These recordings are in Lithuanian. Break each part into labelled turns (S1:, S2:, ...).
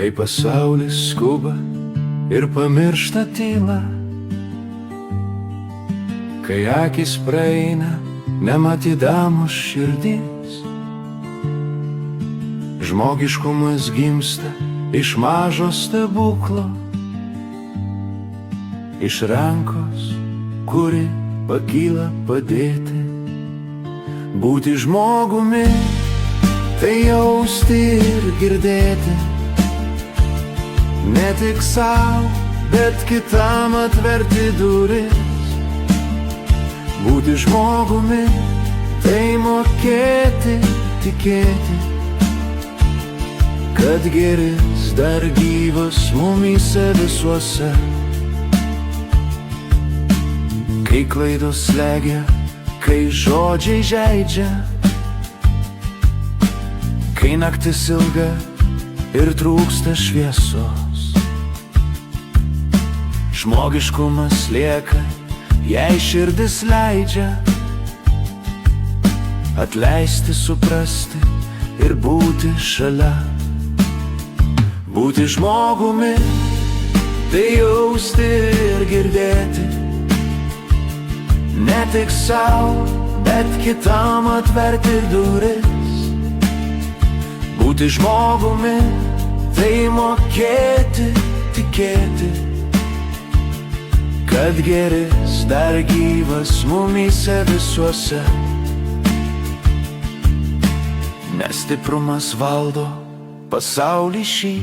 S1: kai pasaulis skuba ir pamiršta tyla, kai akis praeina nematydamos širdys. Žmogiškumas gimsta iš mažo stebuklo, iš rankos, kuri pakyla padėti. Būti žmogumi, tai jausti ir girdėti, ne tik savo, bet kitam atverti duris. Būti žmogumi, tai mokėti tikėti, kad gėris dar gyvas mumyse visuose. Kai klaidos slegia, kai žodžiai žeidžia, kai naktis ilga ir trūksta šviesos, žmogiškumas lieka, jei širdis leidžia atleisti, suprasti ir būti šalia. Būti žmogumi, tai jausti ir girdėti, ne tik savo, bet kitam atverti duris. Būti žmogumi, tai mokėti tikėti, kad gėris dar gyvas mumyse visuose. Nes stiprumas valdo pasaulį šį,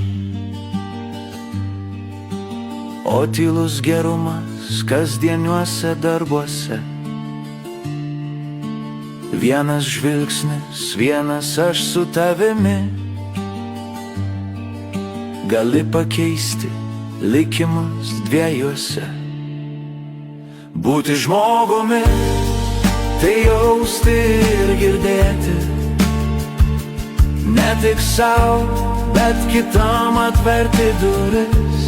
S1: o tylus gerumas kasdieniuose darbuose. Vienas žvilgsnis, vienas aš su tavimi gali pakeisti likimus dviejuose. Būti žmogumi, tai jausti ir girdėti, ne tik savo, bet kitam atverti duris.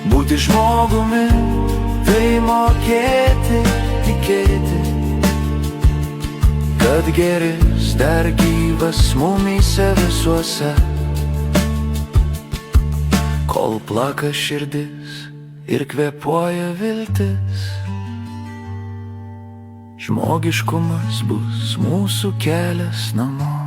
S1: Būti žmogumi, tai mokėti tikėti, kad gėris dar gyvas mumyse visuose. Kol plaka širdis ir kvėpuoja viltis, žmogiškumas bus mūsų kelias namo.